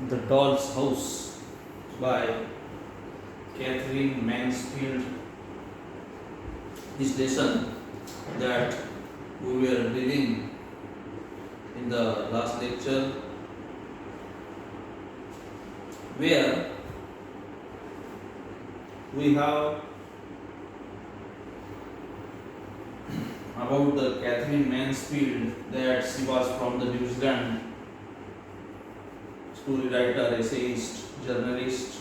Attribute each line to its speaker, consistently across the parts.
Speaker 1: The Doll's House by Catherine Mansfield. This lesson that we were reading in the last lecture, where we have about the Catherine Mansfield, that she was from the New Zealand, story writer, essayist, journalist,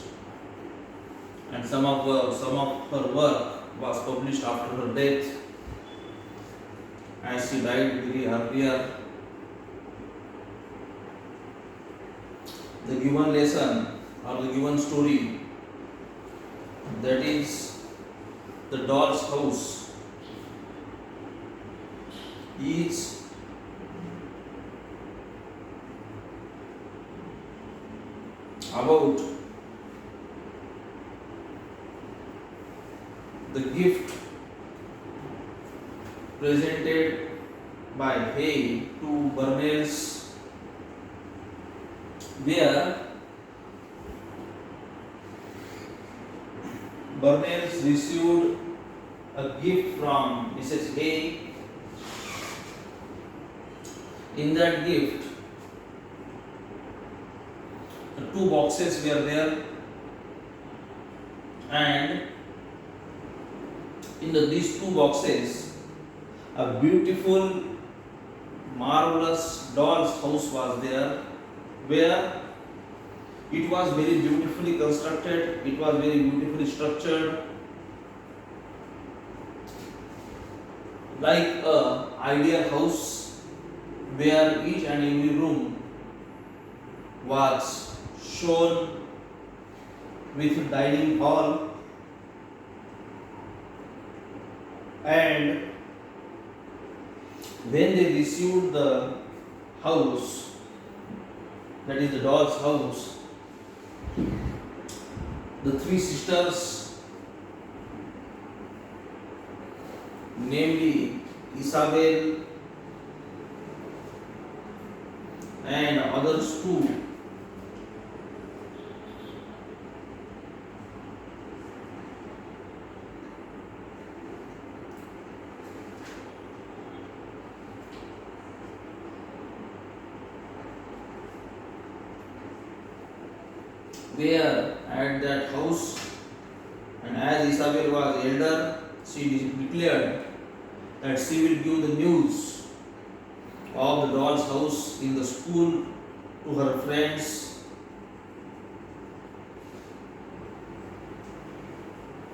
Speaker 1: and some of her work was published after her death, as she died very earlier. The given lesson or the given story, that is the Doll's House, is about the gift presented by Hay to Berners, where Berners received a gift from Mrs. Hay. In that gift, two boxes were there, and in these two boxes, a beautiful, marvelous doll's house was there, where it was very beautifully constructed, it was very beautifully structured, like a ideal house, where each and every room was shown with dining hall, and when they received the house, that is the doll's house, the three sisters, namely Isabel and others too, were at that house, and as Isabel was elder, she declared that she will give the news of the doll's house in the school to her friends,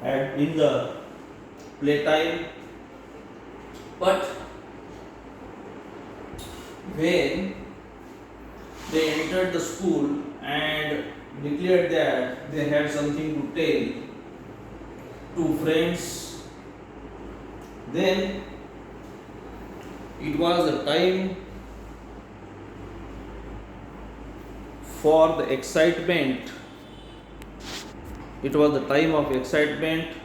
Speaker 1: and in the playtime. But when they entered the school and declared that they had something to tell to friends, then it was the time for the excitement. It was the time of excitement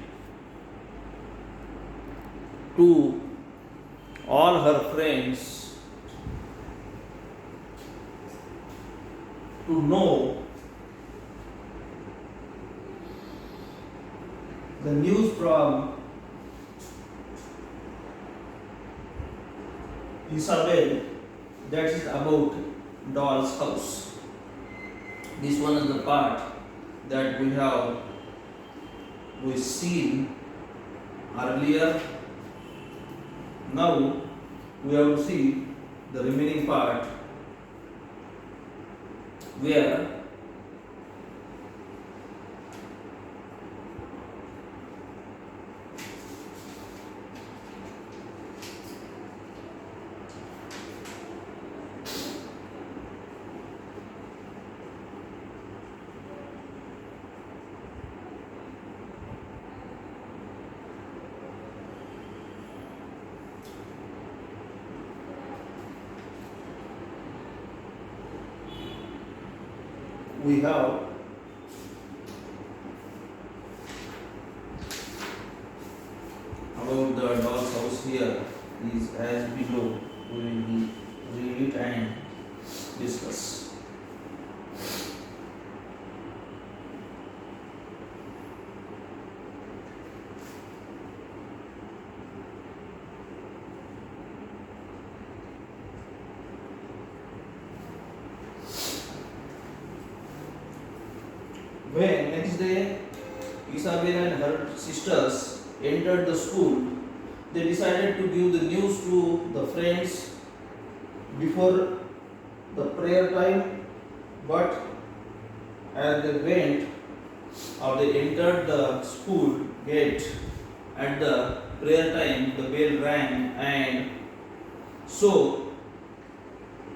Speaker 1: to all her friends to know the news from Isabel, that is about doll's house. This one is the part that we seen earlier. Now we have to see the remaining part, where we have about the doll's house here is as below. We will read it and discuss. When next day Isabel and her sisters entered the school, they decided to give the news to the friends before the prayer time, but as they went or they entered the school gate at the prayer time, the bell rang, and so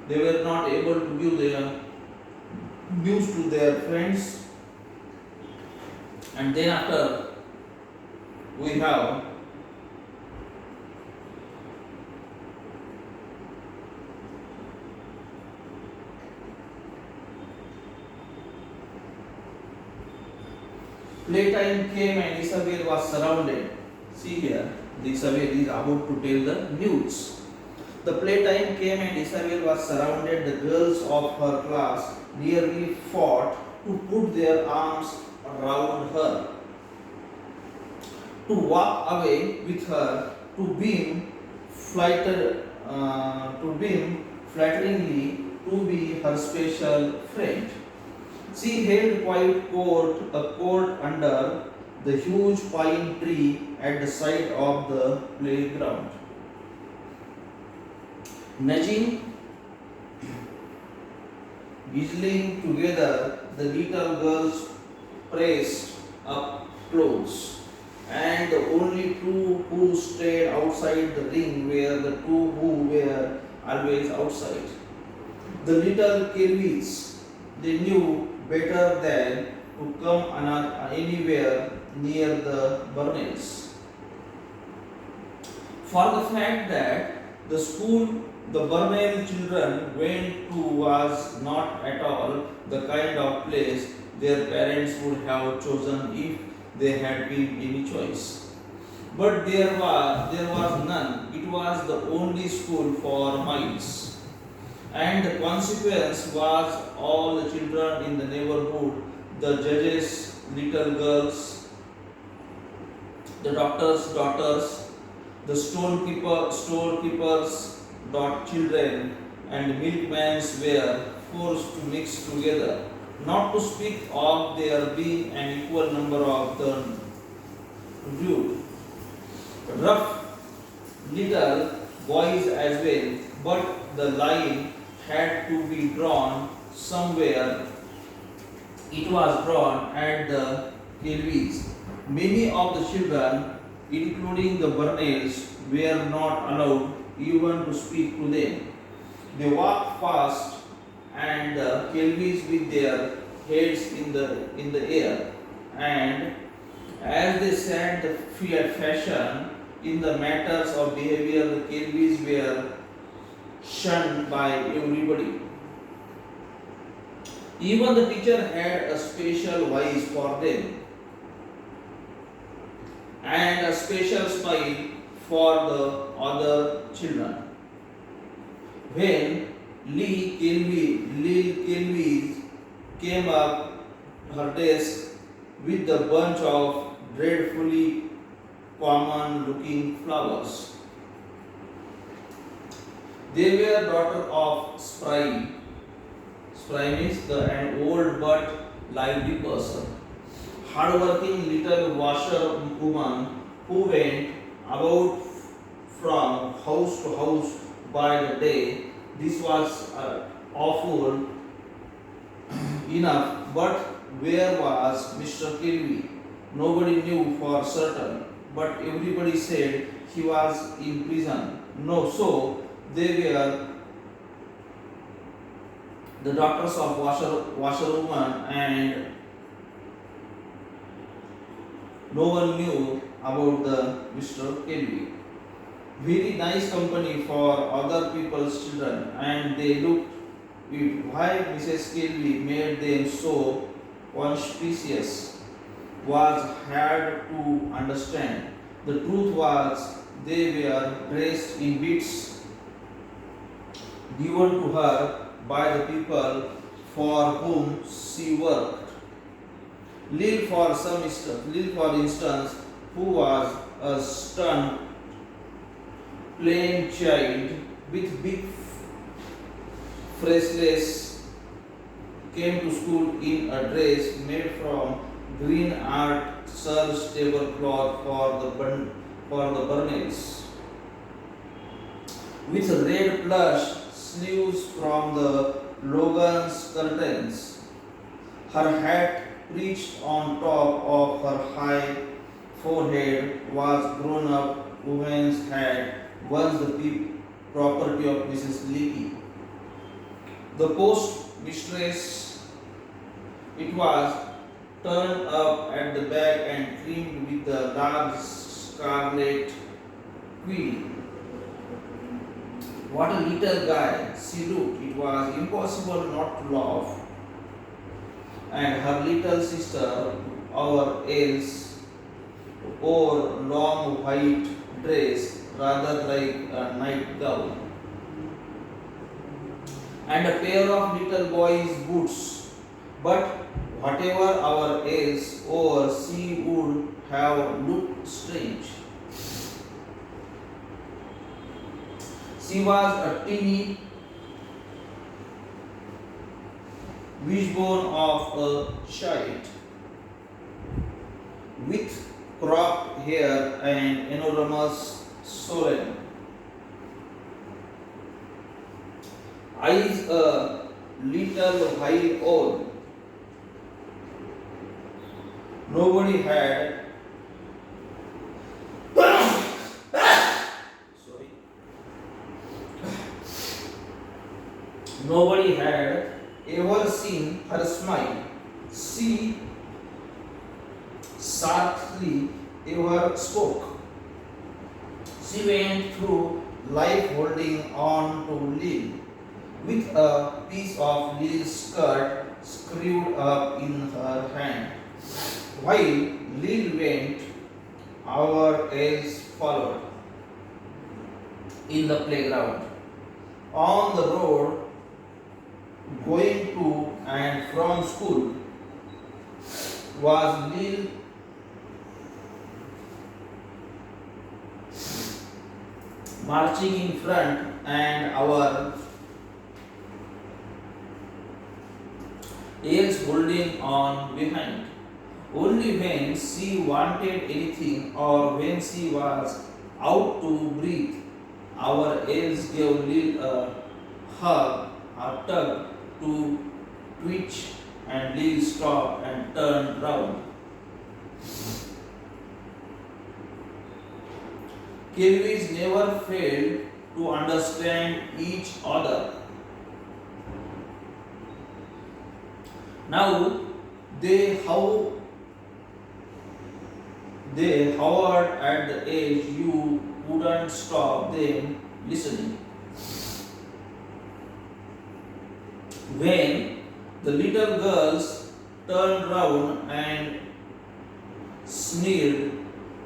Speaker 1: they were not able to give their news to their friends. And then after we have playtime came and Isabel was surrounded. See here, Isabel is about to tell the news. The playtime came and Isabel was surrounded. The girls of her class nearly fought to put their arms around her, to walk away with her, to beam flatteringly to be her special friend. She held a court under the huge pine tree at the side of the playground. Nudging, giggling together, the little girls pressed up close, and the only two who stayed outside the ring were the two who were always outside. The little Kirwis, they knew better than to come anywhere near the Burnells. For the fact that the school the Burnell children went to was not at all the kind of place their parents would have chosen if they had been any choice. But there was none. It was the only school for miles. And the consequence was all the children in the neighborhood, the judges' little girls, the doctor's daughters, the storekeepers' children, and milkmans were forced to mix together, not to speak of there being an equal number of the rude, rough little boys as well, but the line had to be drawn somewhere. It was drawn at the Kelvies. Many of the children, including the Burnells, were not allowed even to speak to them. They walked fast, and the Kelvies with their heads in the air, and as they set the fashion in the matters of behavior, the Kelvies were shunned by everybody. Even the teacher had a special voice for them and a special smile for the other children. When Lil Kelly came up her desk with the bunch of dreadfully common looking flowers. They were daughter of Spry. Spry means an old but lively person. Hardworking little washerwoman who went about from house to house by the day. This was awful enough, but where was Mr. Kirby? Nobody knew for certain, but everybody said he was in prison. No, so they were the daughters of washerwoman, and no one knew about the Mr. Kirby. Very nice company for other people's children, and they looked at why Mrs. Kelly made them so conspicuous was hard to understand. The truth was they were dressed in bits given to her by the people for whom she worked. Lil, for instance, who was a stunned plain child with big faceless came to school in a dress made from green art serge tablecloth for the burnets, with red plush sleeves from the Logan's curtains. Her hat, perched on top of her high forehead, was grown up woman's hat, once the property of Mrs. Leakey. The post mistress, it was turned up at the back and trimmed with the large scarlet quill. What a little guy she looked. It was impossible not to laugh. And her little sister, our Else, wore long white dress, rather like a nightgown, and a pair of little boy's boots. But whatever our Else wore, she would have looked strange. She was a teeny wishbone of a child, with cropped hair and enormous solemn eyes a little while old. Nobody had sorry. Nobody had ever seen her smile. She sharply ever spoke. She went through life holding on to Lil, with a piece of Lil's skirt screwed up in her hand. While Lil went, our Else followed. In the playground, on the road, going to and from school, was Lil marching in front and our Else holding on behind. Only when she wanted anything or when she was out to breathe, our Else gave Lil a hug, a tug to twitch, and Lil stopped and turned round. Kelvies never failed to understand each other. Now they how they hovered at the edge. You couldn't stop them listening. When the little girls turned round and sneered,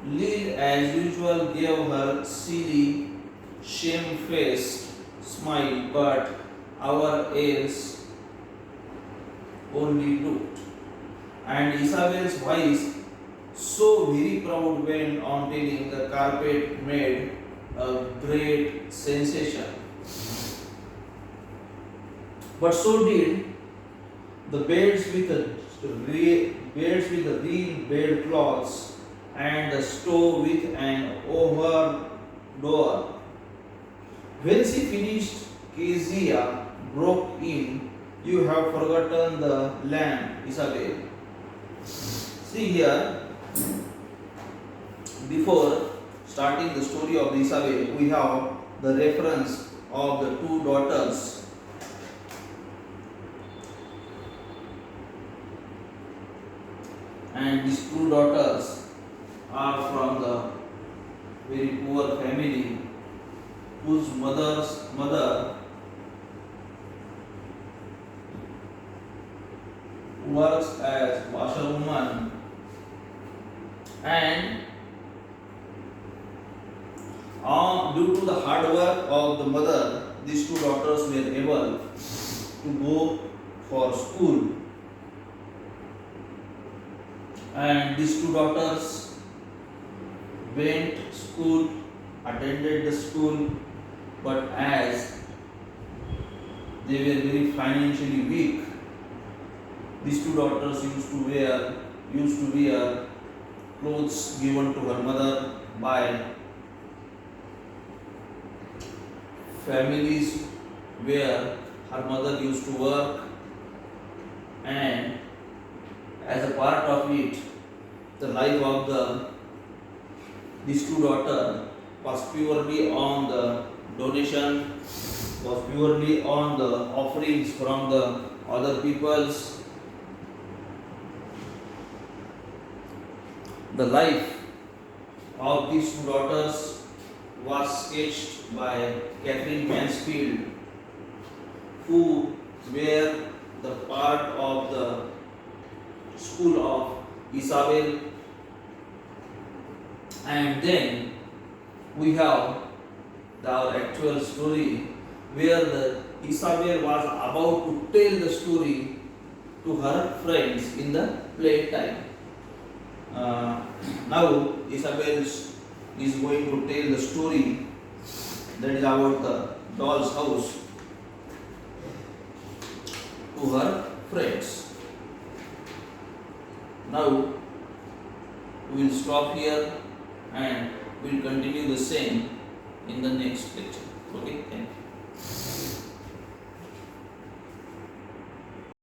Speaker 1: Lil, as usual, gave her silly, shamefaced smile, but our Else only looked. And Isabel's voice, so very proud, went on telling the carpet made a great sensation. But so did the beds with the real bed cloths and the stove with an over door. When she finished, Kezia broke in. You have forgotten the lamp, Isabel. See here, before starting the story of Isabel, we have the reference of the two daughters. And these two daughters are from the very poor family whose mother's mother works as washerwoman, and due to the hard work of the mother, these two daughters were able to go for school. And these two daughters went to school, attended the school, but as they were very financially weak, These two daughters used to wear clothes given to her mother by families where her mother used to work, and as a part of it, the life of these two daughters was purely on the donation, was purely on the offerings from the other peoples. The life of these two daughters was sketched by Catherine Mansfield, who were the part of the school of Isabel. And then we have our actual story where the Isabel was about to tell the story to her friends in the playtime. Now Isabel is going to tell the story that is about the doll's house to her friends. Now we will stop here and we will continue the same in the next lecture. Okay, thank you.